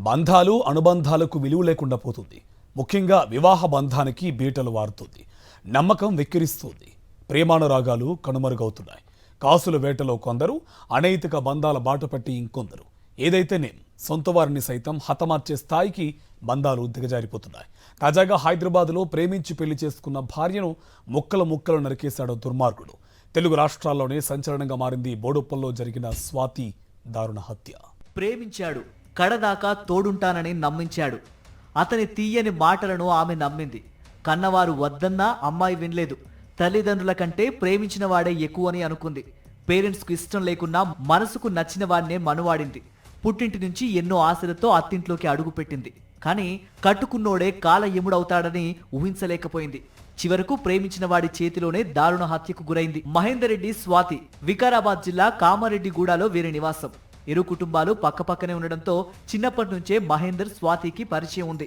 బంధాలు అనుబంధాలకు విలువ లేకుండా పోతుంది. ముఖ్యంగా వివాహ బంధానికి బీటలు వారుతుంది. నమ్మకం వెక్కిరిస్తుంది. ప్రేమానురాగాలు కనుమరుగవుతున్నాయి. కాసుల వేటలో కొందరు, అనైతిక బంధాల బాటపట్టి ఇంకొందరు. ఏదైతేనేం సొంత వారిని సైతం హతమార్చే స్థాయికి బంధాలు దిగజారిపోతున్నాయి. తాజాగా హైదరాబాద్లో ప్రేమించి పెళ్లి చేసుకున్న భార్యను ముక్కలు నరికేశాడు దుర్మార్గుడు. తెలుగు రాష్ట్రాల్లోనే సంచలనంగా మారింది బోడుప్పల్లో జరిగిన స్వాతి దారుణ హత్య. ప్రేమించాడు, కడదాకా తోడుంటానని నమ్మించాడు. అతని తీయని మాటలను ఆమె నమ్మింది. కన్నవారు వద్దన్నా అమ్మాయి వినలేదు. తల్లిదండ్రుల కంటే ప్రేమించిన వాడే ఎక్కువని అనుకుంది. పేరెంట్స్కు ఇష్టం లేకున్నా మనసుకు నచ్చిన వాడినే మనువాడింది. పుట్టింటి నుంచి ఎన్నో ఆశలతో అత్తింట్లోకి అడుగుపెట్టింది. కానీ కట్టుకున్నోడే కాల ఎముడవుతాడని ఊహించలేకపోయింది. చివరకు ప్రేమించిన వాడి చేతిలోనే దారుణ హత్యకు గురైంది. మహేందర్ రెడ్డి, స్వాతి వికారాబాద్ జిల్లా కామారెడ్డిగూడలో వీరి నివాసం. ఇరు కుటుంబాలు పక్కపక్కనే ఉండడంతో చిన్నప్పటి నుంచే మహేందర్, స్వాతికి పరిచయం ఉంది.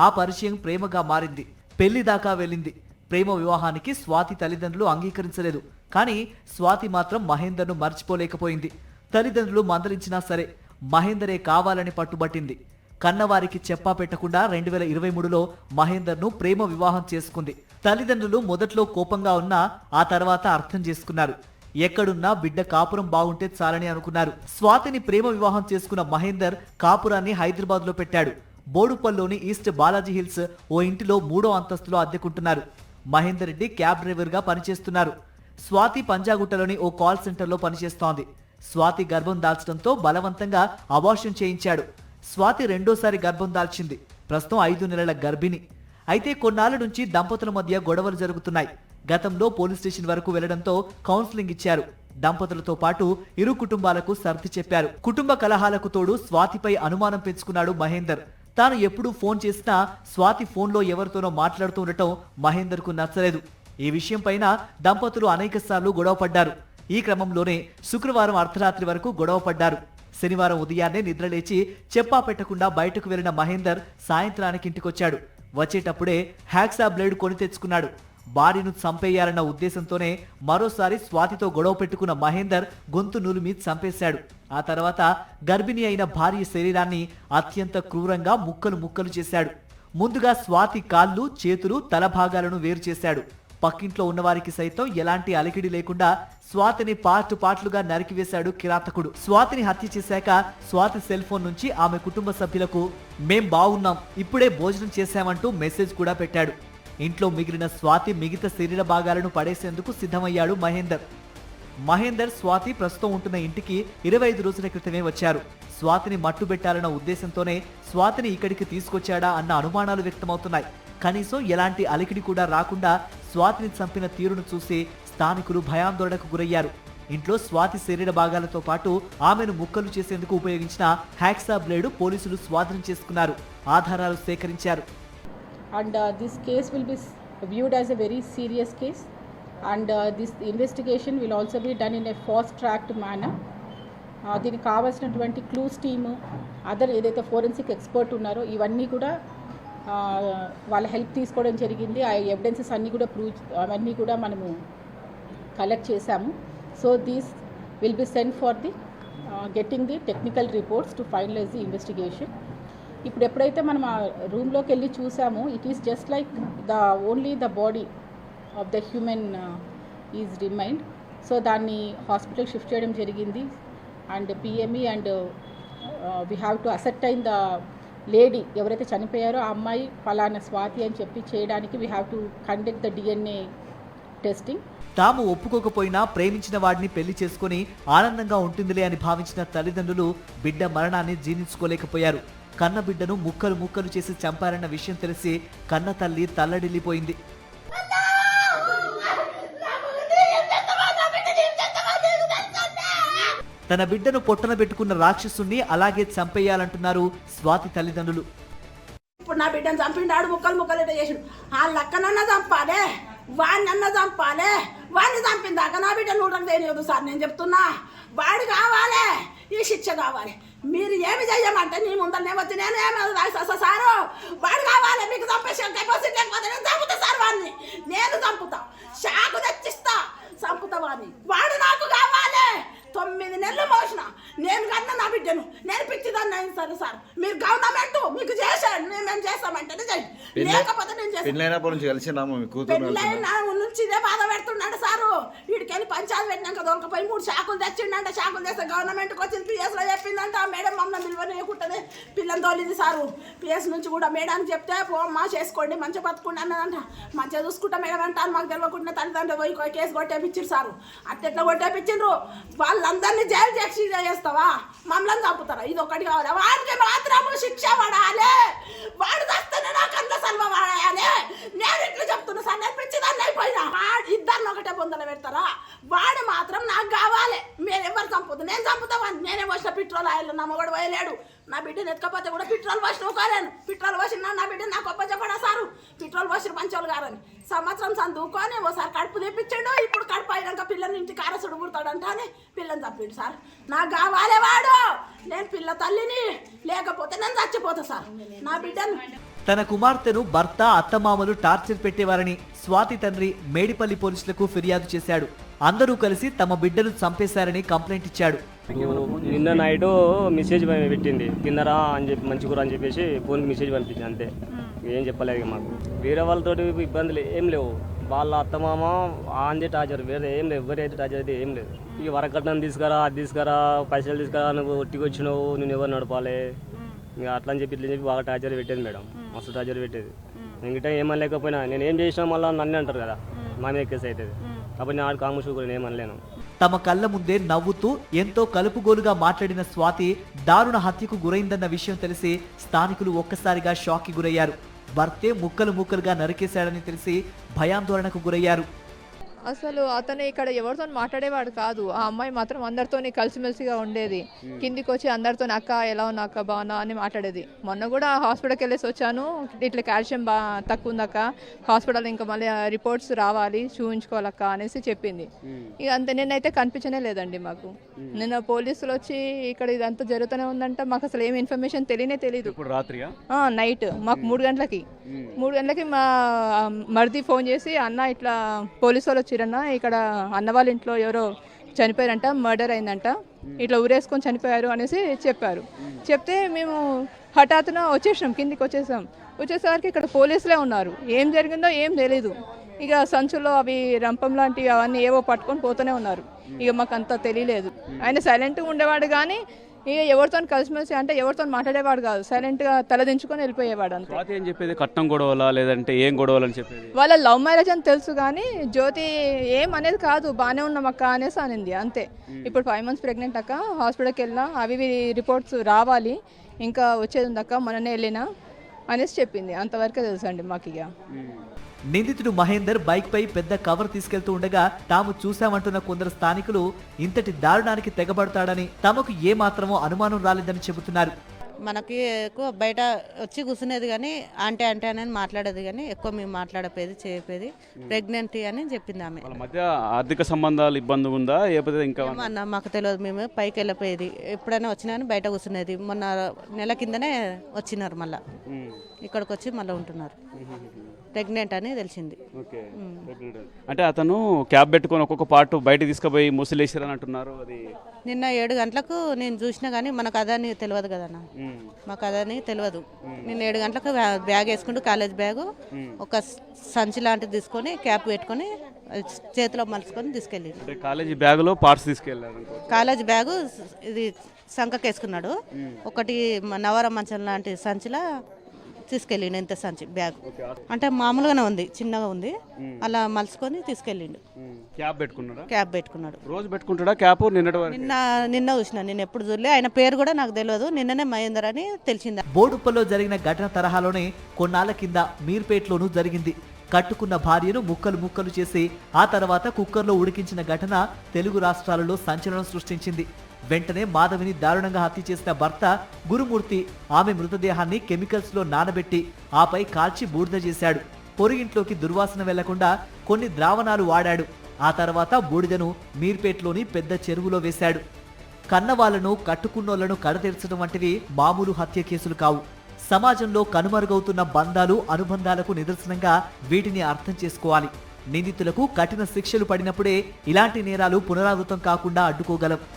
ఆ పరిచయం ప్రేమగా మారింది. పెళ్లి దాకా వెళ్ళింది. ప్రేమ వివాహానికి స్వాతి తల్లిదండ్రులు అంగీకరించలేదు. కానీ స్వాతి మాత్రం మహేందర్ను మర్చిపోలేకపోయింది. తల్లిదండ్రులు మందలించినా సరే మహేందరే కావాలని పట్టుబట్టింది. కన్నవారికి చెప్పా పెట్టకుండా 2023లో మహేందర్ను ప్రేమ వివాహం చేసుకుంది. తల్లిదండ్రులు మొదట్లో కోపంగా ఉన్నా ఆ తర్వాత అర్థం చేసుకున్నారు. ఎక్కడున్నా బిడ్డ కాపురం బాగుంటే చాలని అనుకున్నారు. స్వాతిని ప్రేమ వివాహం చేసుకున్న మహేందర్ కాపురాన్ని హైదరాబాద్లో పెట్టాడు. బోడుపల్లోని ఈస్ట్ బాలాజీ హిల్స్ ఓ ఇంటిలో 3వ అంతస్తులో అద్దెకుంటున్నారు. మహేందర్ రెడ్డి క్యాబ్ డ్రైవర్గా పనిచేస్తున్నారు. స్వాతి పంజాగుట్టలోని ఓ కాల్ సెంటర్లో పనిచేస్తోంది. స్వాతి గర్భం దాల్చడంతో బలవంతంగా అబార్షన్ చేయించాడు. స్వాతి రెండోసారి గర్భం దాల్చింది. ప్రస్తుతం 5 నెలల గర్భిణి. అయితే కొన్నాళ్ల నుంచి దంపతుల మధ్య గొడవలు జరుగుతున్నాయి. గతంలో పోలీస్ స్టేషన్ వరకు వెళ్లడంతో కౌన్సిలింగ్ ఇచ్చారు. దంపతులతో పాటు ఇరు కుటుంబాలకు సర్ది చెప్పారు. కుటుంబ కలహాలకు తోడు స్వాతిపై అనుమానం పెంచుకున్నాడు మహేందర్. తాను ఎప్పుడూ ఫోన్ చేసినా స్వాతి ఫోన్లో ఎవరితోనో మాట్లాడుతూ ఉండటం మహేందర్కు నచ్చలేదు. ఈ విషయం పైన దంపతులు అనేకసార్లు గొడవపడ్డారు. ఈ క్రమంలోనే శుక్రవారం అర్ధరాత్రి వరకు గొడవపడ్డారు. శనివారం ఉదయాన్నే నిద్రలేచి చెప్పా పెట్టకుండా బయటకు వెళ్లిన మహేందర్ సాయంత్రానికి ఇంటికొచ్చాడు. వచ్చేటప్పుడే హ్యాక్సా బ్లేడ్ కొని తెచ్చుకున్నాడు. భార్యను చంపేయాలన్న ఉద్దేశంతోనే మరోసారి స్వాతితో గొడవ పెట్టుకున్న మహేందర్ గొంతు నులిమి చంపేశాడు. ఆ తర్వాత గర్భిణి అయిన భార్య శరీరాన్ని అత్యంత క్రూరంగా ముక్కలు చేశాడు. ముందుగా స్వాతి కాళ్ళు, చేతులు, తల భాగాలను వేరు చేశాడు. పక్కింట్లో ఉన్నవారికి సైతం ఎలాంటి అలికిడి లేకుండా స్వాతిని పార్ట్లుగా నరికివేశాడు కిరాతకుడు. స్వాతిని హత్య చేశాక స్వాతి సెల్ ఫోన్ నుంచి ఆమె కుటుంబ సభ్యులకు మేం బాగున్నాం, ఇప్పుడే భోజనం చేశామంటూ మెసేజ్ కూడా పెట్టాడు. ఇంట్లో మిగిలిన స్వాతి మిగతా శరీర భాగాలను పడేసేందుకు సిద్ధమయ్యాడు మహేందర్ స్వాతి ప్రస్తుతం ఉంటున్న ఇంటికి 25 రోజుల క్రితమే వచ్చారు. స్వాతిని మట్టుబెట్టాలన్న ఉద్దేశంతోనే స్వాతిని ఇక్కడికి తీసుకొచ్చాడా అన్న అనుమానాలు వ్యక్తమవుతున్నాయి. కనీసం ఎలాంటి అలికిడి కూడా రాకుండా స్వాతిని చంపిన తీరును చూసి స్థానికులు భయాందోళనకు గురయ్యారు. ఇంట్లో స్వాతి శరీర భాగాలతో పాటు ఆమెను ముక్కలు చేసేందుకు ఉపయోగించిన హ్యాక్సా బ్లేడు పోలీసులు స్వాధీనం చేసుకున్నారు. ఆధారాలు సేకరించారు. And this case will be viewed as a very serious case, and this investigation will also be done in a fast-tracked manner. దీనికి కావాల్సినటువంటి క్లూస్ టీము, అదర్ ఏదైతే ఫోరెన్సిక్ ఎక్స్పర్ట్ ఉన్నారో ఇవన్నీ కూడా వాళ్ళ హెల్ప్ తీసుకోవడం జరిగింది. ఆ ఎవిడెన్సెస్ అన్నీ కూడా అవన్నీ కూడా మనము కలెక్ట్ చేశాము. So these will be send for the getting the technical reports to finalize the investigation. ఇప్పుడు ఎప్పుడైతే మనం ఆ రూమ్లోకి వెళ్ళి చూసామో it is just like only the body of the human is remind. సో దాన్ని హాస్పిటల్కి షిఫ్ట్ చేయడం జరిగింది. And PME and we have to ascertain the lady ఎవరైతే చనిపోయారో ఆ అమ్మాయి ఫలానా స్వాతి అని చెప్పి చేయడానికి we have to conduct the DNA testing. తాము ఒప్పుకోకపోయినా ప్రేమించిన వాడిని పెళ్లి చేసుకుని ఆనందంగా ఉంటుందిలే అని భావించిన తల్లిదండ్రులు బిడ్డ మరణాన్ని జీర్ణించుకోలేకపోయారు. కన్న బిడ్డను ముక్కలు చేసి చంపారన్న విషయం తెలిసి కన్న తల్లి తల్లడిల్లిపోయింది. తన బిడ్డను పొట్టన పెట్టుకున్న రాక్షసుణ్ణి అలాగే చంపేయాలంటున్నారు స్వాతి తల్లిదండ్రులు. ఇప్పుడు నా బిడ్డను చంపిండాడు, ముక్కలు చేసాడు. ఆ లక్కనన్నా చంపాలే, వాడినన్నా చంపాలే. వాడిని చంపిందాక నా బిడ్డ నూటకు తెలియదు సార్. నేను చెప్తున్నా, వాడు కావాలి, ఈ శిక్ష కావాలి. మీరు ఏమి చెయ్యమంటే నీ ముందరనే వచ్చి నేను ఏమి రాయిస్తా సారు. వాడు కావాలి, మీకు చంపేసి కెపాసిటీ లేకపోతే నేను చంపుతా సార్. వాడిని నేను చంపుతా, షాకు తెచ్చిస్తా, చంపుతా వాడిని. వాడు నాకు కావాలి. 9 నెలలు మోసిన నేను కన్నా నా బిడ్డను నేను పిచ్చిదాన్ని అయింది సరే సార్. మీరు గవర్నమెంట్ మీకు చేశాడు, మేము చేస్తామంటేనే చేయండి, లేకపోతే నేను చేస్తాను. పెళ్ళైనప్పటి నుంచి కలిసినాము మీ కూతురు పెళ్ళైన నుంచి ఇదే బాధ పెడుతున్నాడు సారు. వీడికెళ్ళి పంచాయతీ పెట్టినాక దొరకపోయి 3 షాకులు తెచ్చిండంట. షాకులు తెస్తే గవర్నమెంట్కి వచ్చింది, పిఎస్లో చెప్పిందంట. మేడం మమ్మల్ని నిల్వనియకుండానే పిల్లని తోలింది సారు. పిఎస్ నుంచి కూడా మేడానికి చెప్తే పోమ్మా చేసుకోండి మంచిగా బతుకుండి అన్నదంట. మంచిగా చూసుకుంటా మేడం అంటారు. మాకు తెలియకుండా తల్లిదండ్రులు పోయి కేసు కొట్టేపించారు సారు. అట్లా కొట్టేపించిండ్రు. వాళ్ళందరినీ జైలు చేసి చేస్తావా, మమ్మల్ని చంపుతారా? ఇది ఒకటి కావాలి. వాడికి మాత్రము శిక్ష పడాలి. వాడు చేస్తేనే నాకు అంత సల్వ పడాలి. నేను ఇట్లా చెప్తున్నా సార్, నేను పిచ్చిదాన్ని అయిపోయినా. ఇద్దరిని ఒకటే బొందలు పెడతారా? వాడు మాత్రం నాకు కావాలి. మీరు ఎవరు చంపుతుంది? నేను చంపుతామని నేనే పోసిన పెట్రోల్ ఆయిల్ నా మొగడు పోయలేడు. నా బిడ్డను ఎత్తుకపోతే కూడా పెట్రోల్ పోసిన ఊకోలేను. పెట్రోల్ పోసిన నా బిడ్డ నాకు ఒప్ప చెప్పడా సారు. పెట్రోల్ పోసిన మంచోళ్ళు గారని సంవత్సరం చదువుకొని ఓసారి కడుపు తెప్పించాడు. ఇప్పుడు కడుపు అయినాక పిల్లని ఇంటికి కారసుడు పుడతాడంట అని పిల్లని చంపిండు సార్. నాకు కావాలి వాడు. నేను పిల్ల తల్లిని, లేకపోతే నేను చచ్చిపోతా సార్. నా బిడ్డను తన కుమార్తెను భర్త అత్తమామలు టార్చర్ పెట్టేవారని స్వాతి తండ్రి మేడిపల్లి పోలీసులకు ఫిర్యాదు చేశాడు. అందరూ కలిసి తమ బిడ్డను చంపేశారని కంప్లైంట్ ఇచ్చాడు. నిన్న నైట్ మెసేజ్ పెట్టింది, తిన్నరా అని చెప్పి మంచి కూర అని చెప్పేసి ఫోన్కి మెసేజ్ పంపించింది, అంతే. ఏం చెప్పలేదు మాకు. వేరే వాళ్ళతోటి ఇబ్బందులు ఏం లేవు. వాళ్ళ అత్తమామ ఆంజే టార్చర్, వేరే ఏం లేవు. ఎవరైతే టార్చర్ అయితే ఏం లేదు. ఇక వరకట్నం తీసుకురా, అది తీసుకురా, పైసలు తీసుకురా, నువ్వు ఒట్టికి వచ్చినావు, నేను ఎవరు నడపాలి, ఇంకా అట్లా అని చెప్పి ఇట్లా చెప్పి బాగా టార్చర్ పెట్టేది మేడం. మస్తు టార్చర్ పెట్టేది. ఇంకట ఏమనలేకపోయినా నేను ఏం చేసినా మళ్ళీ నన్ను అంటారు కదా, మా మీద కేసు అవుతుంది. కాబట్టి నేను ఆడు కాంగ్రెస్ కూడా ఏమనలేను. తమ కళ్ళ ముందే నవ్వుతూ ఎంతో కలుపుగోలుగా మాట్లాడిన స్వాతి దారుణ హత్యకు గురైందన్న విషయం తెలిసి స్థానికులు ఒక్కసారిగా షాక్ కి గురయ్యారు. భర్తే ముక్కలు ముక్కలుగా నరికేశాడని తెలిసి భయాందోళనకు గురయ్యారు. అసలు అతను ఇక్కడ ఎవరితో మాట్లాడేవాడు కాదు. ఆ అమ్మాయి మాత్రం అందరితోని కలిసిమెలిసిగా ఉండేది. కిందికి వచ్చి అందరితో అక్క ఎలా ఉన్నా, అక్క బాగున్నా అని మాట్లాడేది. మొన్న కూడా హాస్పిటల్కి వెళ్ళేసి వచ్చాను, ఇట్లా కాల్షియం తక్కువ ఉందక్క, హాస్పిటల్ ఇంకా మళ్ళీ రిపోర్ట్స్ రావాలి, చూపించుకోవాలక్క అనేసి చెప్పింది. ఇక అంతే. నిన్నైతే కనిపించనే లేదండి మాకు. నిన్న పోలీసులు వచ్చి ఇక్కడ ఇదంతా జరుగుతూనే ఉందంట. మాకు అసలు ఏమి ఇన్ఫర్మేషన్ తెలియదు. నైట్ మాకు 3 గంటలకి మా మరిది ఫోన్ చేసి, అన్న ఇట్లా పోలీసు వాళ్ళు వచ్చిరన్న, ఇక్కడ అన్న వాళ్ళ ఇంట్లో ఎవరో చనిపోయారంట, మర్డర్ అయిందంట, ఇట్లా ఊరేసుకొని చనిపోయారు అనేసి చెప్పారు. చెప్తే మేము హఠాత్తున వచ్చేసాం, కిందికి వచ్చేసరికి ఇక్కడ పోలీసులే ఉన్నారు. ఏం జరిగిందో ఏం తెలీదు. ఇక సంచులో అవి రంపం లాంటివి అవన్నీ ఏవో పట్టుకొని పోతూనే ఉన్నారు. ఇక మాకు అంత తెలియలేదు. ఆయన సైలెంట్గా ఉండేవాడు కానీ ఇక ఎవరితో కలిసిమెలిసి అంటే ఎవరితో మాట్లాడేవాడు కాదు. సైలెంట్గా తలదించుకొని వెళ్ళిపోయేవాడు. అంతే. ఏం చెప్పేది, కట్నం గొడవలా లేదంటే ఏం గొడవలని చెప్పేది? వాళ్ళ లవ్ మ్యారేజ్ అని తెలుసు కానీ జ్యోతి ఏం అనేది కాదు, బాగానే ఉన్నాం అక్క అనేసి అనింది, అంతే. ఇప్పుడు 5 months ప్రెగ్నెంట్ అక్క, హాస్పిటల్కి వెళ్ళినా అవి రిపోర్ట్స్ రావాలి, ఇంకా వచ్చేది ఉందక్క, మొన్ననే వెళ్ళినా అనేసి చెప్పింది. అంతవరకే తెలుసు అండి మాకు. ఇక నిందితుడు మహేందర్ బైక్ పై పెద్ద కవర్ తీసుకెళ్తూ ఉండగా తాము చూశామంటున్న కొందరు స్థానికులు ఇంతటి దారుణానికి తెగబడతాడని తమకు ఏ మాత్రమో అనుమానం రాలేదని చెబుతున్నారు. మనకి ఎక్కువ బయట వచ్చి కూర్చునేది కానీ అంటే అనేది మాట్లాడేది కానీ ఎక్కువ మేము మాట్లాడపోయేది చేయపోయేది. ప్రెగ్నెంట్ అని చెప్పింది ఆమె. వాళ్ళ మధ్య ఆర్థిక సంబంధాలు ఇబ్బంది ఉందా లేకపోతే ఇంకా మాకు తెలియదు. మేము పైకి వెళ్ళిపోయేది, ఎప్పుడైనా వచ్చినా కానీ బయట కూర్చునేది. మొన్న నెల కిందనే వచ్చినారు, మళ్ళీ ఇక్కడికి వచ్చి మళ్ళీ ఉంటున్నారు. ప్రెగ్నెంట్ అని తెలిసింది. అంటే అతను క్యాబ్ పెట్టుకొని ఒక్కొక్క పార్ట్ బయట తీసుకుపోయి మూసిలేసారని అంటున్నారు. అది నిన్న 7 గంటలకు నేను చూసినా కానీ మనకు అదని తెలియదు కదన్న, మాకు అదని తెలియదు. నిన్న 7 గంటలకు బ్యాగ్ వేసుకుంటూ, కాలేజ్ బ్యాగు, ఒక సంచి లాంటిది తీసుకొని క్యాప్ పెట్టుకొని చేతిలో మలుచుకొని తీసుకెళ్ళి కాలేజీ బ్యాగులో పార్ట్స్ తీసుకెళ్ళారు. కాలేజ్ బ్యాగు ఇది సంకకి వేసుకున్నాడు. ఒకటి నవరం మంచం లాంటి సంచిలా తీసుకెళ్ళిండు. ఎంత సంచి బ్యాగ్ అంటే మామూలుగానే ఉంది, చిన్నగా ఉంది, అలా మలుచుకొని తీసుకెళ్ళిండు. క్యాప్ పెట్టుకున్నాడు. రోజు పెట్టుకుంటాడా క్యాప్? నిన్న చూసిన, నేను ఎప్పుడు చూడలే. ఆయన పేరు కూడా నాకు తెలియదు, నిన్ననే మహేందర్ అని తెలిసింది. బోడుప్పల్లో జరిగిన ఘటన తరహాలోనే కొన్నాళ్ల కింద మీర్పేట్లోనూ జరిగింది. కట్టుకున్న భార్యను ముక్కలు చేసి ఆ తర్వాత కుక్కర్లో ఉడికించిన ఘటన తెలుగు రాష్ట్రాలలో సంచలనం సృష్టించింది. వెంటనే మాధవిని దారుణంగా హత్య చేసిన భర్త గురుమూర్తి ఆమె మృతదేహాన్ని కెమికల్స్లో నానబెట్టి ఆపై కాల్చి బూడిద చేశాడు. పొరుగింట్లోకి దుర్వాసన వెళ్లకుండా కొన్ని ద్రావణాలు వాడాడు. ఆ తర్వాత బూడిదను మీర్పేట్లోని పెద్ద చెరువులో వేశాడు. కన్నవాళ్లను, కట్టుకున్నోళ్లను కడతీర్చడం వంటివి మామూలు హత్య కేసులు కావు. సమాజంలో కనుమరుగవుతున్న బంధాలు, అనుబంధాలకు నిదర్శనంగా వీటిని అర్థం చేసుకోవాలి. నిందితులకు కఠిన శిక్షలు పడినప్పుడే ఇలాంటి నేరాలు పునరావృతం కాకుండా అడ్డుకోగలం.